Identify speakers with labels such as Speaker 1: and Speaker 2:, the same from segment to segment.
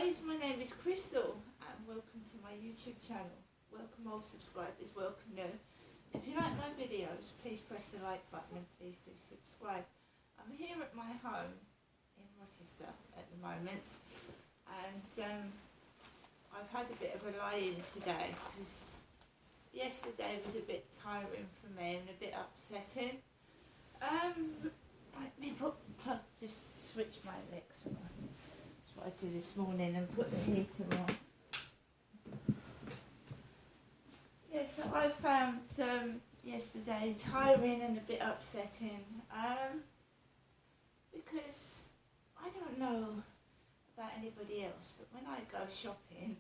Speaker 1: guys, my name is Crystal and welcome to my YouTube channel. Welcome old subscribers, welcome new. If you like my videos, please press the like button and please do subscribe. I'm here at my home in Rochester at the moment and I've had a bit of a lie-in today because yesterday was a bit tiring for me and a bit upsetting. Let me just switch my Alexa on. That's what I did this morning and put the heater on. Yeah, so I found yesterday tiring and a bit upsetting because I don't know about anybody else, but when I go shopping,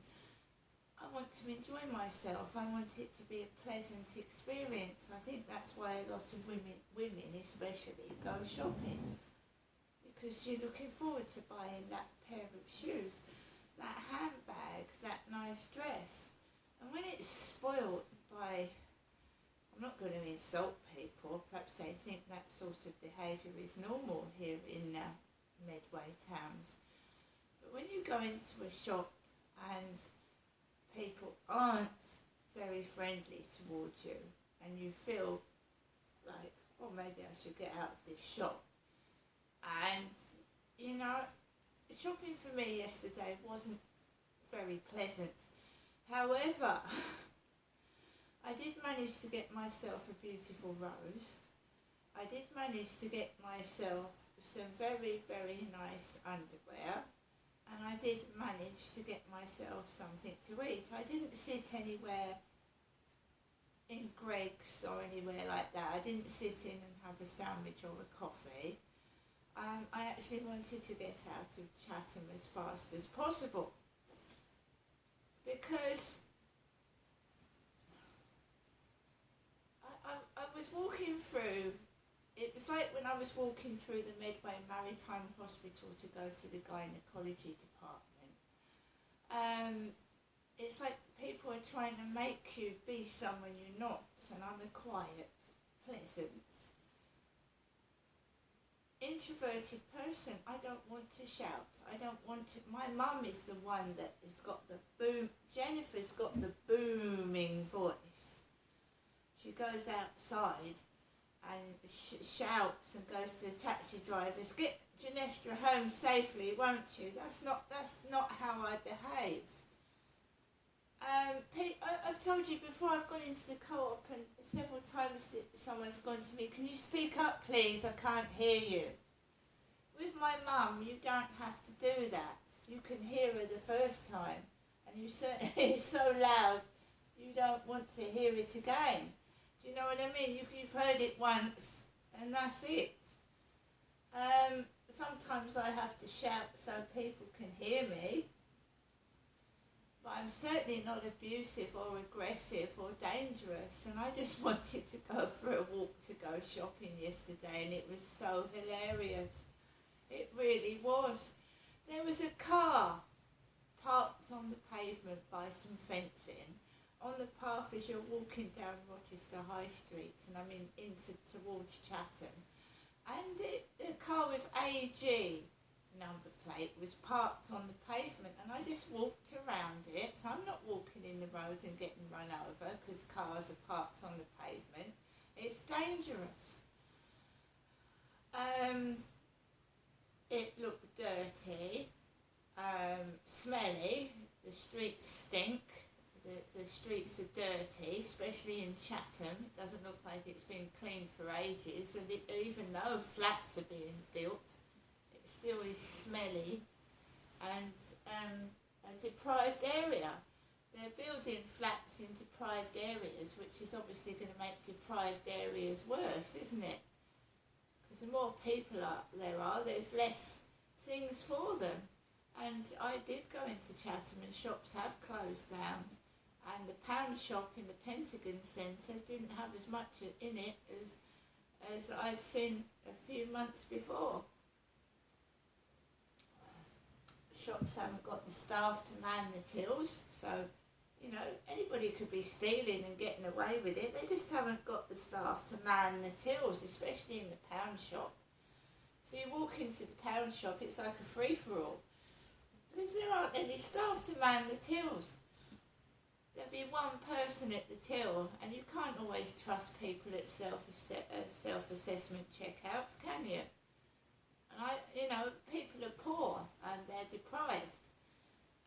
Speaker 1: I want to enjoy myself. I want it to be a pleasant experience. I think that's why a lot of women especially go shopping, because you're looking forward to buying that pair of shoes, that handbag, that nice dress. And when it's spoilt by, I'm not going to insult people, perhaps they think that sort of behaviour is normal here in Medway towns. But when you go into a shop and people aren't very friendly towards you and you feel like, oh, maybe I should get out of this shop. And, you know, shopping for me yesterday wasn't very pleasant. However, I did manage to get myself a beautiful rose. I did manage to get myself some very, very nice underwear. And I did manage to get myself something to eat. I didn't sit anywhere in Greggs or anywhere like that. I didn't sit in and have a sandwich or a coffee. I actually wanted to get out of Chatham as fast as possible, because I was walking through, it was like when I was walking through the Medway Maritime Hospital to go to the gynecology department. It's like people are trying to make you be someone you're not, and I'm a quiet, pleasant, introverted person. I don't want to shout. I don't want to. My mum is the one that has got the boom. Jennifer's got the booming voice. She goes outside and shouts and goes to the taxi drivers, "Get Janestra home safely, won't you?" That's not how I behave. I've told you before, I've gone into the co-op and several times someone's gone to me, "Can you speak up please, I can't hear you." With my mum, you don't have to do that. You can hear her the first time, and you certainly it's so loud you don't want to hear it again. Do you know what I mean? You've heard it once and that's it. Sometimes I have to shout so people can hear me. But I'm certainly not abusive or aggressive or dangerous, and I just wanted to go for a walk to go shopping yesterday, and it was so hilarious. It really was. There was a car parked on the pavement by some fencing on the path as you're walking down Rochester High Street, and I mean towards Chatham, and the car with AG number plate was parked on the pavement, and I just walked around it. So I'm not walking in the road and getting run over because cars are parked on the pavement. It's dangerous. It looked dirty, smelly. The streets stink. The streets are dirty, especially in Chatham. It doesn't look like it's been cleaned for ages, and even though flats are being built, still is smelly and a deprived area. They're building flats in deprived areas, which is obviously going to make deprived areas worse, isn't it? Because the more people there's less things for them. And I did go into Chatham and shops have closed down, and the pound shop in the Pentagon Centre didn't have as much in it as I'd seen a few months before. Shops haven't got the staff to man the tills, so, you know, anybody could be stealing and getting away with it. They just haven't got the staff to man the tills, especially in the pound shop. So you walk into the pound shop, it's like a free-for-all. Because there aren't any staff to man the tills. There'll be one person at the till, and you can't always trust people at self-assessment checkouts, can you? And people are poor and they're deprived,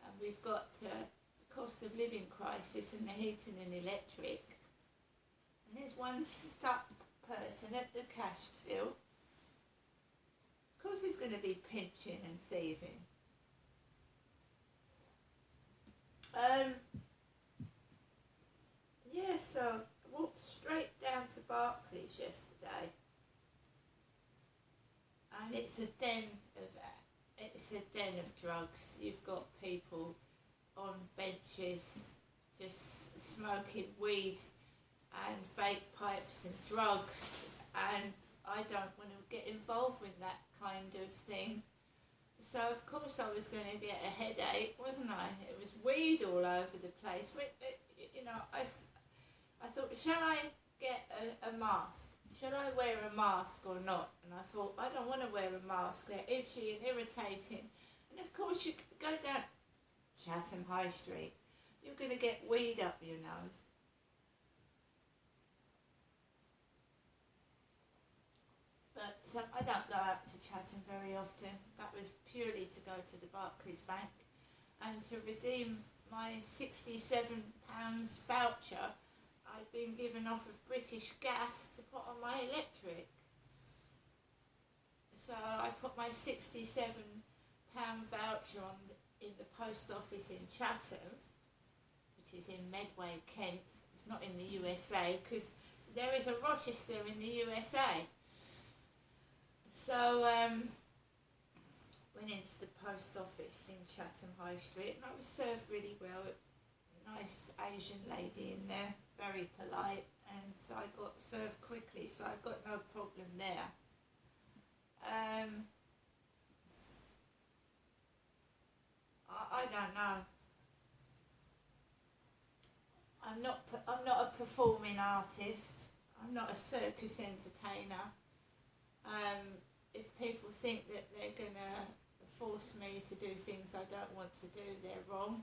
Speaker 1: and we've got a cost of living crisis and the heating and electric. And there's one stuck person at the cash till. Of course, he's going to be pinching and thieving. So I walked straight down to Barclays yesterday, and it's a den of drugs. You've got people on benches just smoking weed and fake pipes and drugs, and I don't want to get involved with that kind of thing. So of course I was going to get a headache, wasn't I? It was weed all over the place. I thought, shall I get a mask? Shall I wear a mask or not? And I thought, I don't want to wear a mask. They're itchy and irritating. And of course you go down Chatham High Street, you're going to get weed up your nose. But I don't go out to Chatham very often. That was purely to go to the Barclays Bank and to redeem my £67 voucher I'd been given off of British Gas to put on my electric. So I put my £67 voucher in the post office in Chatham, which is in Medway, Kent. It's not in the USA, because there is a Rochester in the USA. So went into the post office in Chatham High Street, and I was served really well. Nice Asian lady in there, very polite, and so I got served quickly, so I've got no problem there. I don't know. I'm not a performing artist. I'm not a circus entertainer. If people think that they're gonna force me to do things I don't want to do, they're wrong.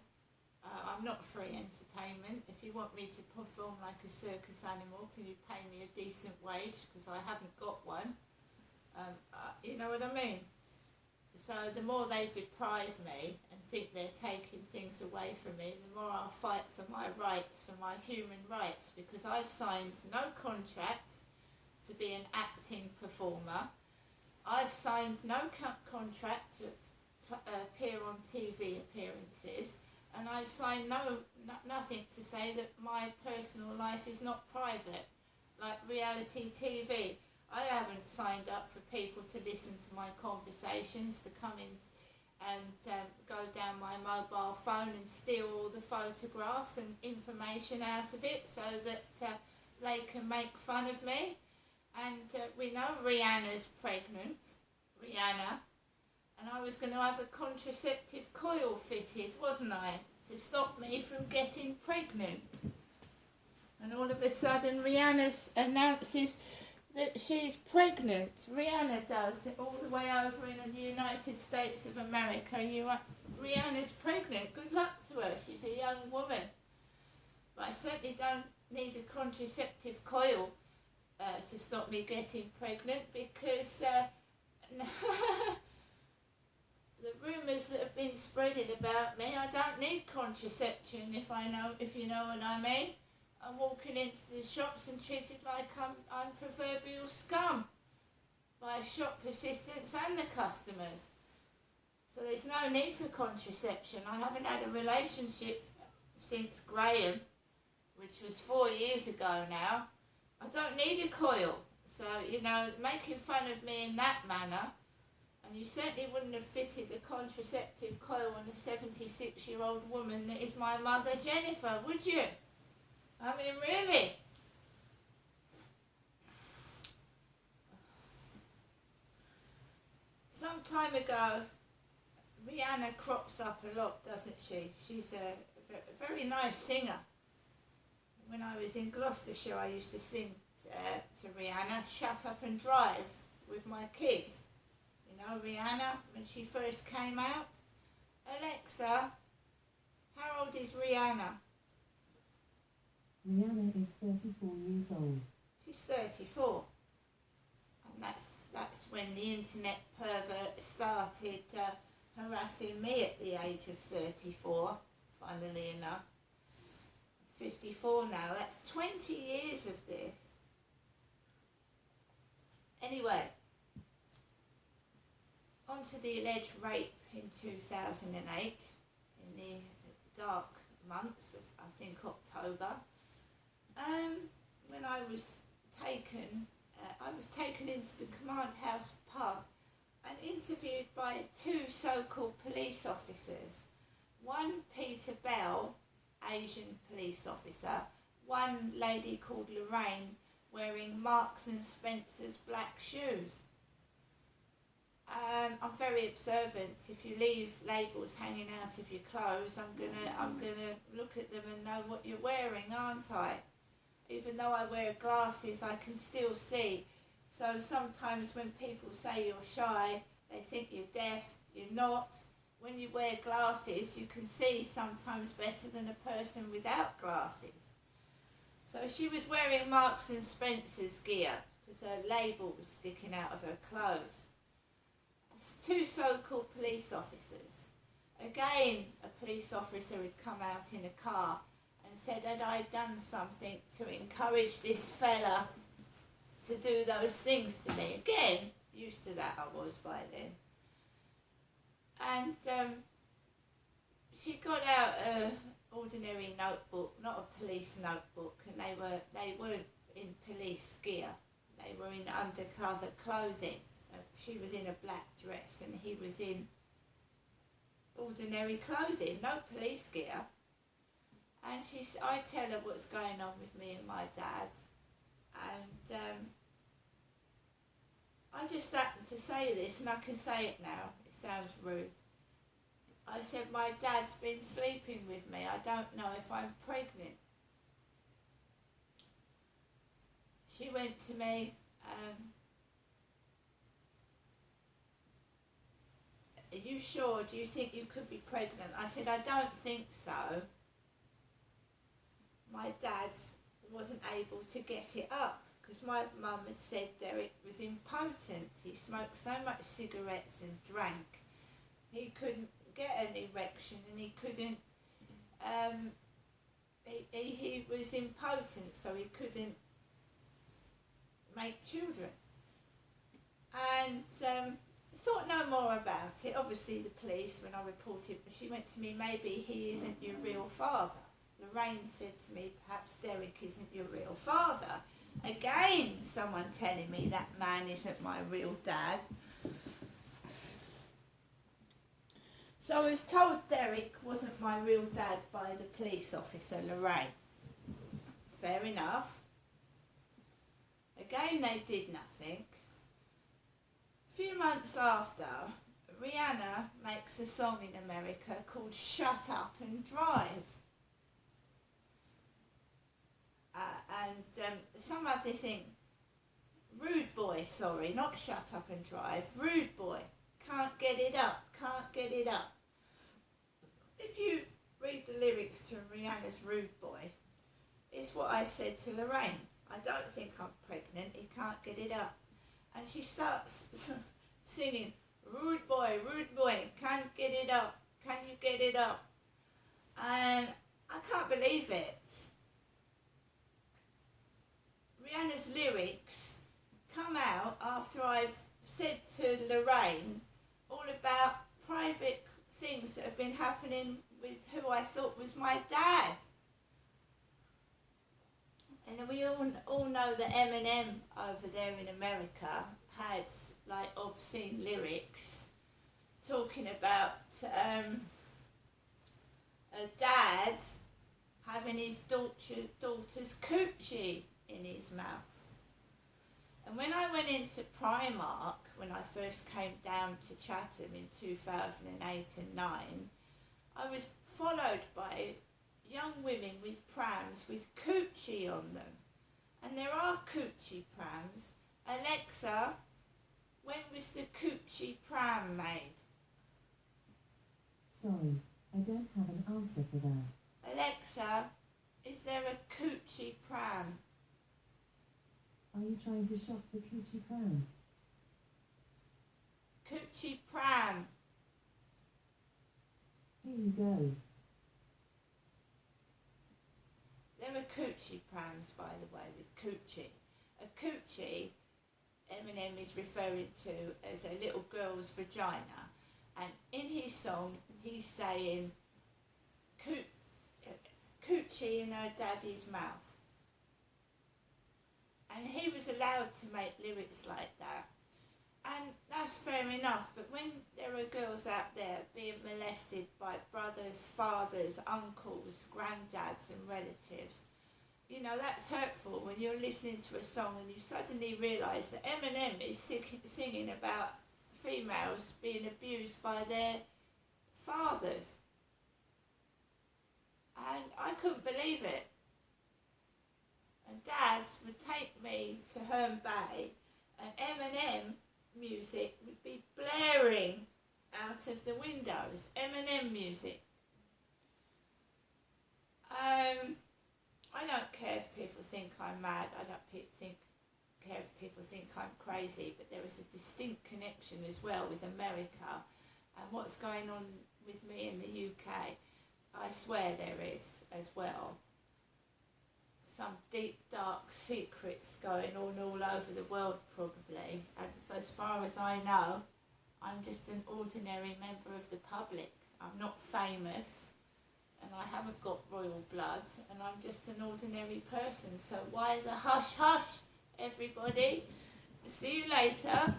Speaker 1: I'm not free entertainment. If you want me to perform like a circus animal, can you pay me a decent wage? Because I haven't got one. You know what I mean? So the more they deprive me and think they're taking things away from me, the more I'll fight for my rights, for my human rights, because I've signed no contract to be an acting performer. I've signed no contract to appear on TV appearances. And I've signed nothing to say that my personal life is not private, like reality TV. I haven't signed up for people to listen to my conversations, to come in and go down my mobile phone and steal all the photographs and information out of it so that they can make fun of me. And we know Rihanna's pregnant, and I was going to have a contraceptive coil fitted, wasn't I, to stop me from getting pregnant. And all of a sudden Rihanna announces that she's pregnant. Rihanna does, all the way over in the United States of America. Rihanna's pregnant. Good luck to her. She's a young woman. But I certainly don't need a contraceptive coil to stop me getting pregnant, because the rumours that have been spreading about me, I don't need contraception, if you know what I mean. I'm walking into the shops and treated like I'm proverbial scum by shop assistants and the customers. So there's no need for contraception. I haven't had a relationship since Graham, which was 4 years ago now. I don't need a coil. So, making fun of me in that manner, and you certainly wouldn't have fitted a contraceptive coil on a 76-year-old woman that is my mother, Jennifer, would you? I mean, really? Some time ago, Rihanna crops up a lot, doesn't she? She's a very nice singer. When I was in Gloucestershire, I used to sing to Rihanna, Shut Up and Drive, with my kids. Rihanna, when she first came out, Alexa, Alexa, how old is Rihanna?
Speaker 2: Rihanna is 34 years old.
Speaker 1: She's 34. And that's when the internet pervert started harassing me at the age of 34, funnily enough. 54 now. That's 20 years of this. Anyway, on to the alleged rape in 2008, in the dark months of, I think, October. When I was taken into the Command House pub and interviewed by two so-called police officers. One, Peter Bell, Asian police officer, one lady called Lorraine, wearing Marks and Spencer's black shoes. I'm very observant. If you leave labels hanging out of your clothes, I'm gonna look at them and know what you're wearing, aren't I? Even though I wear glasses, I can still see. So sometimes when people say you're shy, they think you're deaf. You're not. When you wear glasses, you can see sometimes better than a person without glasses. So she was wearing Marks and Spencer's gear because her label was sticking out of her clothes. Two so-called police officers. Again, a police officer had come out in a car and said that I'd done something to encourage this fella to do those things to me. Again, used to that I was by then. And she got out an ordinary notebook, not a police notebook, and they weren't in police gear. They were in undercover clothing. She was in a black dress and he was in ordinary clothing, no police gear. And I tell her what's going on with me and my dad. And I just happened to say this, and I can say it now. It sounds rude. I said, my dad's been sleeping with me. I don't know if I'm pregnant. She went to me, are you sure? Do you think you could be pregnant? I said, I don't think so. My dad wasn't able to get it up because my mum had said Derek was impotent. He smoked so much cigarettes and drank. He couldn't get an erection and he couldn't, he was impotent, so he couldn't make children. And thought no more about it. Obviously the police, when I reported, she went to me, maybe he isn't your real father. Lorraine said to me, perhaps Derek isn't your real father. Again, someone telling me that man isn't my real dad. So I was told Derek wasn't my real dad by the police officer, Lorraine. Fair enough. Again, they did nothing. A few months after, Rihanna makes a song in America called Shut Up and Drive. And some other thing, Rude Boy, sorry, not Shut Up and Drive, Rude Boy, can't get it up, can't get it up. If you read the lyrics to Rihanna's Rude Boy, it's what I said to Lorraine. I don't think I'm pregnant, he can't get it up. And she starts singing, Rude Boy, can't get it up, can you get it up? And I can't believe it. Rihanna's lyrics come out after I've said to Lorraine all about private things that have been happening with who I thought was my dad. And we all know that Eminem over there in America had like obscene lyrics talking about a dad having his daughter's coochie in his mouth. And when I went into Primark, when I first came down to Chatham in 2008 and 9, I was followed by young women with prams with coochie on them. And there are coochie prams. Alexa, when was the coochie pram made?
Speaker 2: Sorry, I don't have an answer for that.
Speaker 1: Alexa, is there a coochie pram?
Speaker 2: Are you trying to shop for coochie pram?
Speaker 1: Coochie pram.
Speaker 2: Here you go.
Speaker 1: There are coochie prams, by the way, with coochie. A coochie, Eminem is referring to as a little girl's vagina. And in his song, he's saying, coochie in her daddy's mouth. And he was allowed to make lyrics like that. And that's fair enough, but when there are girls out there being molested by brothers, fathers, uncles, granddads and relatives, you know, that's hurtful when you're listening to a song and you suddenly realise that Eminem is singing about females being abused by their fathers. And I couldn't believe it. And dads would take me to Herne Bay and Eminem music would be blaring out of the windows. Eminem music. I don't care if people think I'm mad. I don't care if people think I'm crazy. But there is a distinct connection as well with America and what's going on with me in the UK. I swear there is as well. Some deep, dark secrets going on all over the world probably, and as far as I know, I'm just an ordinary member of the public. I'm not famous, and I haven't got royal blood, and I'm just an ordinary person, so why the hush hush, everybody? See you later.